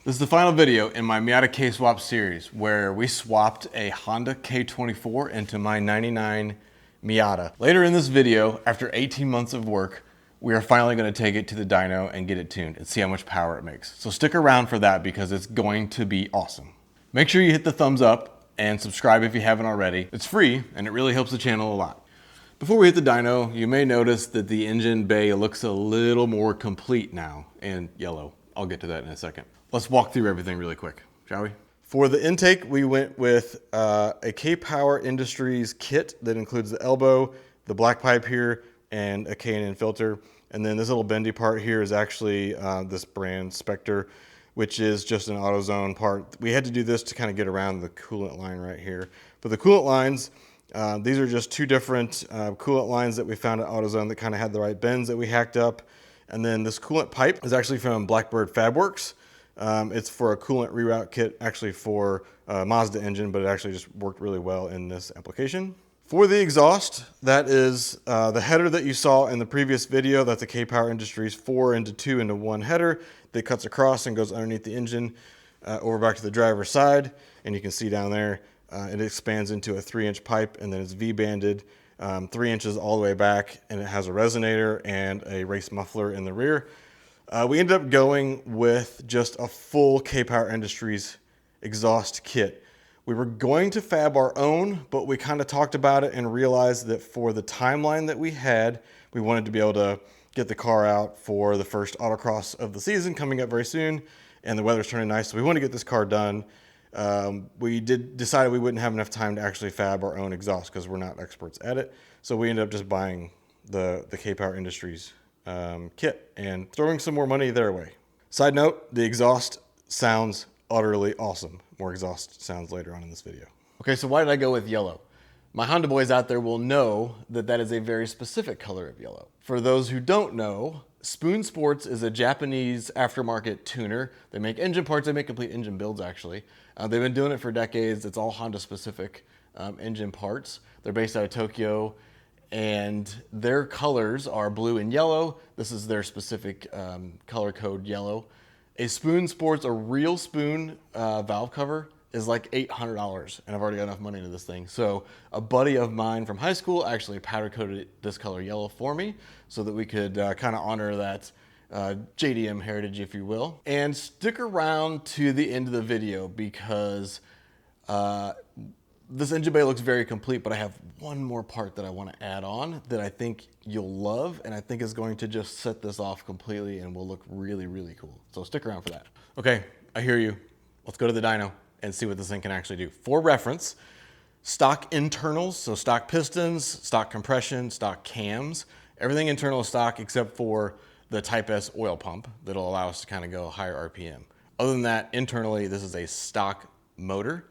This is the final video in my Miata K-swap series where we swapped a Honda K24 into my 99 Miata. Later in this video, after 18 months of work, we are finally going to take it to the dyno and get it tuned and see how much power it makes. So stick around for that because it's going to be awesome. Make sure you hit the thumbs up and subscribe if you haven't already. It's free and it really helps the channel a lot. Before we hit the dyno, you may notice that the engine bay looks a little more complete now and yellow. I'll get to that in a second. Let's walk through everything really quick, shall we? For the intake, we went with a kpower Industries kit that includes the elbow, the black pipe here, and a K&N filter. And then this little bendy part here is actually this brand Spectre, which is just an AutoZone part. We had to do this to kind of get around the coolant line right here. But the coolant lines, these are just two different coolant lines that we found at AutoZone that kind of had the right bends that we hacked up. And then this coolant pipe is actually from Blackbird Fabworks. It's for a coolant reroute kit, actually for a Mazda engine, but it actually just worked really well in this application. For the exhaust, that is the header that you saw in the previous video. That's a kpower Industries 4-into-2-into-1 header that cuts across and goes underneath the engine over back to the driver's side. And you can see down there, it expands into a 3-inch pipe and then it's V-banded 3 inches all the way back, and it has a resonator and a race muffler in the rear. We ended up going with just a full kpower Industries exhaust kit. We were going to fab our own, but we kind of talked about it and realized that for the timeline that we had, we wanted to be able to get the car out for the first autocross of the season coming up very soon, and the weather's turning nice, so we want to get this car done. We decided we wouldn't have enough time to actually fab our own exhaust because we're not experts at it, so we ended up just buying the kpower Industries kit and throwing some more money their way. Side note, the exhaust sounds utterly awesome. More exhaust sounds later on in this video. Okay, so why did I go with yellow? My Honda boys out there will know that that is a very specific color of yellow. For those who don't know, Spoon Sports is a Japanese aftermarket tuner. They make engine parts, they make complete engine builds actually. They've been doing it for decades. It's all Honda specific engine parts. They're based out of Tokyo, and their colors are blue and yellow. This is their specific color code, yellow. A Spoon Sports, a real spoon valve cover is like $800, and I've already got enough money into this thing. So a buddy of mine from high school actually powder coated this color yellow for me so that we could kind of honor that JDM heritage, if you will. And stick around to the end of the video because this engine bay looks very complete, but I have one more part that I want to add on that I think you'll love, and I think is going to just set this off completely and will look really, really cool. So stick around for that. Okay, I hear you. Let's go to the dyno and see what this thing can actually do. For reference, stock internals, so stock pistons, stock compression, stock cams, everything internal is stock except for the Type S oil pump that'll allow us to kind of go higher RPM. Other than that, internally, this is a stock motor.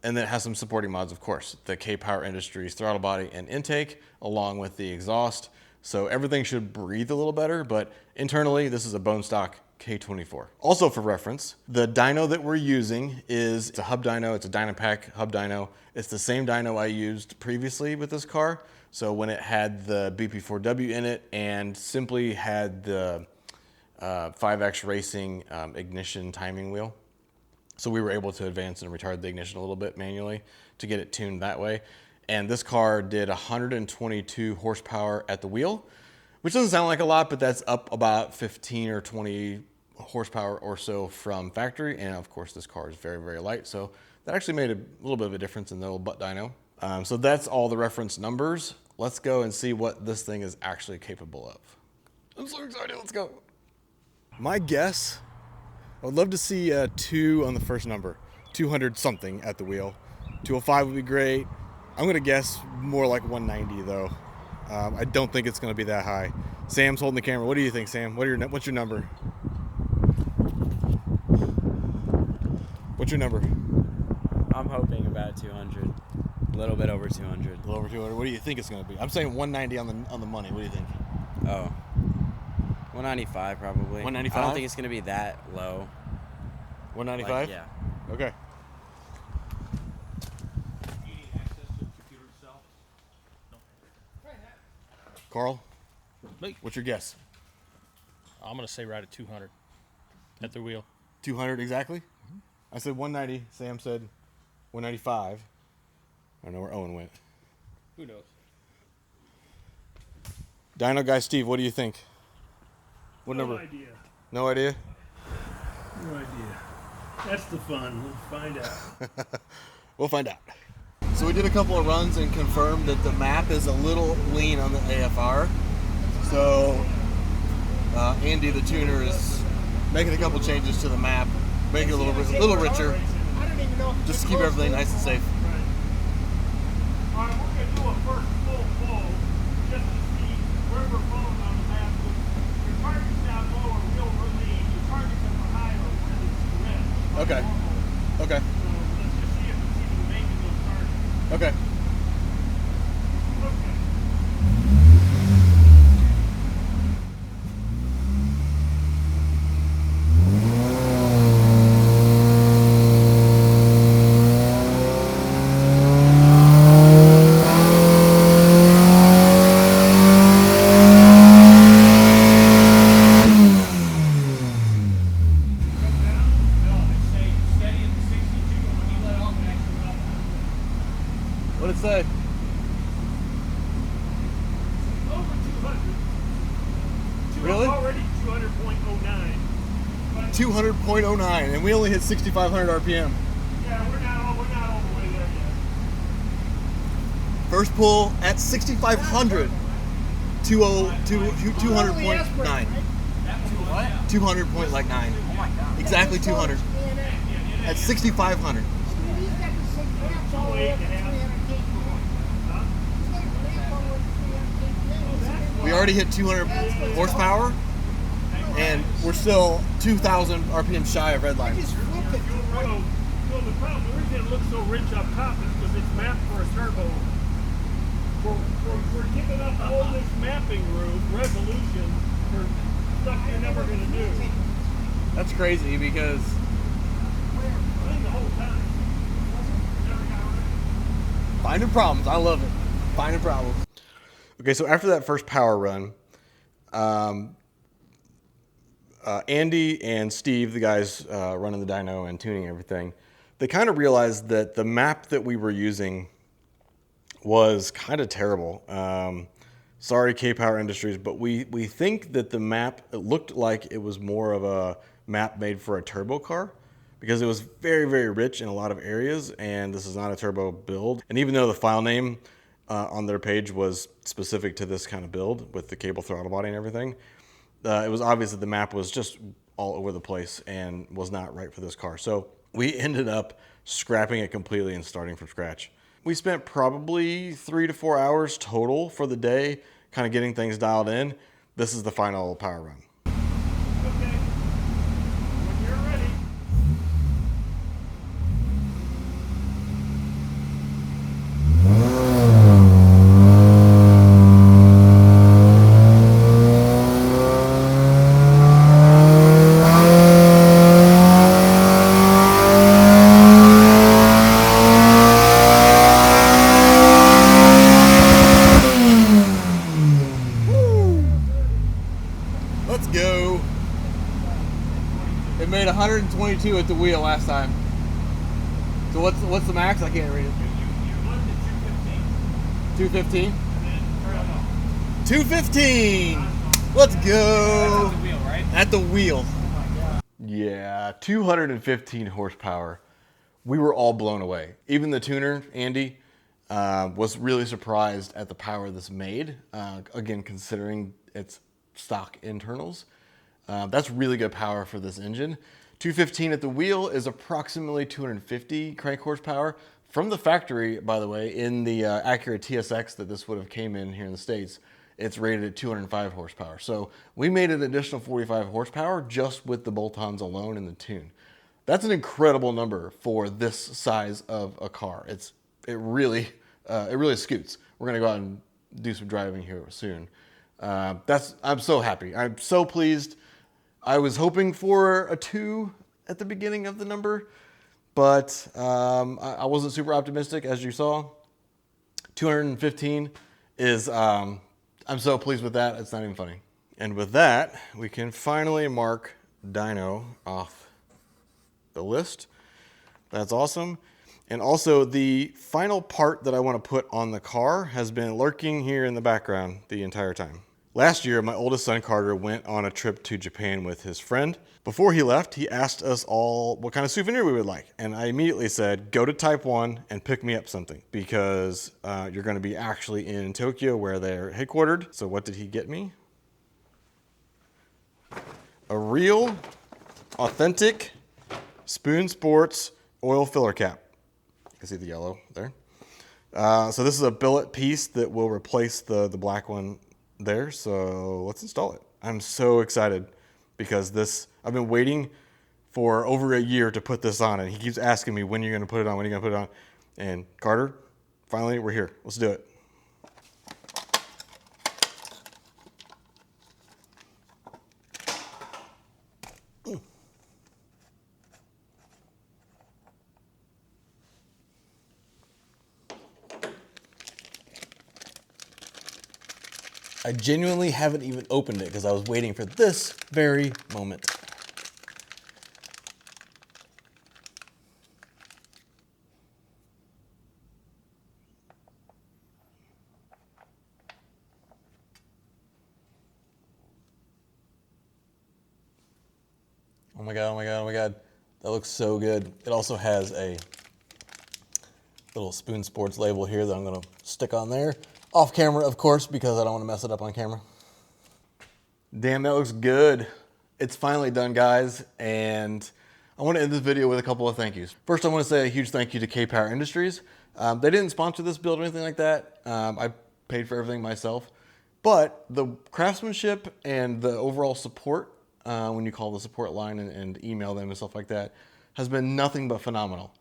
And then it has some supporting mods, of course, the kpower Industries throttle body and intake, along with the exhaust. So everything should breathe a little better, but internally, this is a bone stock K24. Also for reference, the dyno that we're using it's a hub dyno, it's a Dynapack hub dyno. It's the same dyno I used previously with this car. So when it had the BP4W in it and simply had the 5X Racing ignition timing wheel. So we were able to advance and retard the ignition a little bit manually to get it tuned that way. And this car did 122 horsepower at the wheel, which doesn't sound like a lot, but that's up about 15 or 20 horsepower or so from factory. And of course, this car is very, very light. So that actually made a little bit of a difference in the little butt dyno. So that's all the reference numbers. Let's go and see what this thing is actually capable of. I'm so excited, let's go. My guess, I would love to see a 2 on the first number, 200 something at the wheel. 205 would be great. I'm gonna guess more like 190 though. I don't think it's gonna be that high. Sam's holding the camera. What do you think, Sam? What's your number? What's your number? I'm hoping about 200, a little bit over 200. A little over 200. What do you think it's gonna be? I'm saying 190 on the money. What do you think? Oh, 195 probably. 195? I don't think it's gonna be that low. 195? Like, yeah. Okay. Do you need access to the computer itself? No. Carl, Me? what's your guess? I'm going to say right at 200 at the wheel. 200 exactly? I said 190. Sam said 195. I don't know where Owen went. Who knows? Dyno guy Steve, what do you think? What No number? idea. No idea? No idea. That's the fun. We'll find out. We'll find out. So we did a couple of runs and confirmed that the map is a little lean on the AFR. So Andy, the tuner, is making a couple changes to the map, making it a little richer, just to keep everything nice and safe. All right, we're going to do a first full flow just to see where we're falling on the map. Your target's down low or real relief. Your target's up high or really too red. Okay. Okay. So let's just see if it's even making those targets. Okay. Okay. What did it say? Over 200. Really? Already 200.09. 200.09, and we only hit 6,500 RPM. Yeah, we're not all the way there yet. First pull at 6,500. 200.9. 200.9. Exactly 200. At 6,500. We already hit 200 horsepower, and we're still 2,000 RPM shy of red line. So the problem, the reason it looks so rich up top is because it's mapped for a turbo. We're giving up all this mapping room, resolution, for stuff you're never going to do. That's crazy because The whole time. Never got rid. finding problems. I love it. Finding problems. Okay, so after that first power run, Andy and Steve, the guys running the dyno and tuning everything, they kind of realized that the map that we were using was kind of terrible. Sorry, K-Power Industries, but we think that the map, it looked like it was more of a map made for a turbo car because it was very, very rich in a lot of areas, and this is not a turbo build. And even though the file name on their page was specific to this kind of build with the cable throttle body and everything, it was obvious that the map was just all over the place and was not right for this car. So we ended up scrapping it completely and starting from scratch. We spent probably 3 to 4 hours total for the day, kind of getting things dialed in. This is the final power run. Okay. When you're ready. Let's go. It made 122 at the wheel last time. So what's the max? I can't read it. You looked at 215. 215? And then, or no. 215. Let's go. The wheel, right? At the wheel. Yeah, 215 horsepower. We were all blown away. Even the tuner, Andy, was really surprised at the power this made. Again, considering its stock internals. That's really good power for this engine. 215 at the wheel is approximately 250 crank horsepower. From the factory, by the way, in the Acura TSX that this would have came in here in the States, it's rated at 205 horsepower. So we made an additional 45 horsepower just with the bolt-ons alone in the tune. That's an incredible number for this size of a car. It really scoots. We're gonna go out and do some driving here soon. I'm so happy. I'm so pleased. I was hoping for a 2 at the beginning of the number, but I wasn't super optimistic, as you saw. 215 is, I'm so pleased with that, it's not even funny. And with that, we can finally mark dyno off the list. That's awesome. And also the final part that I want to put on the car has been lurking here in the background the entire time. Last year, my oldest son Carter went on a trip to Japan with his friend. Before he left, he asked us all what kind of souvenir we would like. And I immediately said, go to Type 1 and pick me up something because you're going to be actually in Tokyo where they're headquartered. So what did he get me? A real, authentic Spoon Sports oil filler cap. You can see the yellow there. So this is a billet piece that will replace the black one there. So let's install it. I'm so excited because I've been waiting for over a year to put this on, and he keeps asking me when you're going to put it on, when you're going to put it on. And Carter, finally, we're here. Let's do it. I genuinely haven't even opened it because I was waiting for this very moment. Oh my God, oh my God, oh my God. That looks so good. It also has a little Spoon Sports label here that I'm gonna stick on there. Off camera, of course, because I don't want to mess it up on camera. Damn, that looks good. It's finally done, guys, and I want to end this video with a couple of thank yous. First, I want to say a huge thank you to K-Power Industries. They didn't sponsor this build or anything like that. I paid for everything myself, but the craftsmanship and the overall support, when you call the support line and email them and stuff like that, has been nothing but phenomenal.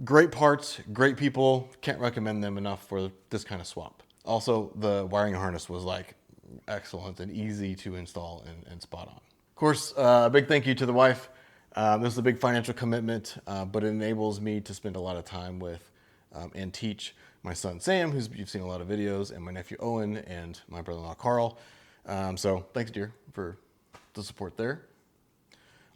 Great parts, great people. Can't recommend them enough for this kind of swap. Also, the wiring harness was like excellent and easy to install and spot on. Of course, a big thank you to the wife. This is a big financial commitment, but it enables me to spend a lot of time with and teach my son Sam, you've seen a lot of videos, and my nephew Owen and my brother-in-law Carl. So thanks, dear, for the support there.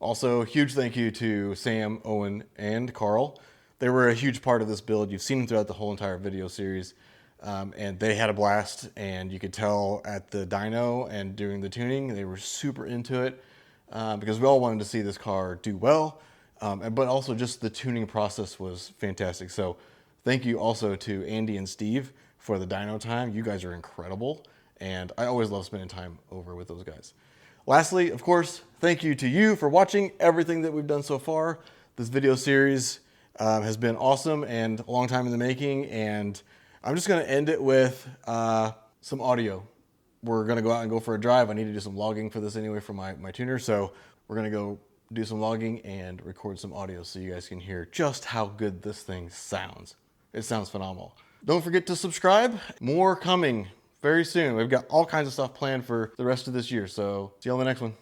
Also, huge thank you to Sam, Owen, and Carl. They were a huge part of this build. You've seen them throughout the whole entire video series, and they had a blast, and you could tell at the dyno and during the tuning, they were super into it because we all wanted to see this car do well, but also just the tuning process was fantastic. So thank you also to Andy and Steve for the dyno time. You guys are incredible, and I always love spending time over with those guys. Lastly, of course, thank you to you for watching everything that we've done so far. This video series has been awesome and a long time in the making, and I'm just going to end it with some audio. We're going to go out and go for a drive. I need to do some logging for this anyway for my tuner, so we're going to go do some logging and record some audio so you guys can hear just how good this thing sounds. It sounds phenomenal. Don't forget to subscribe. More coming very soon. We've got all kinds of stuff planned for the rest of this year, so see you on the next one.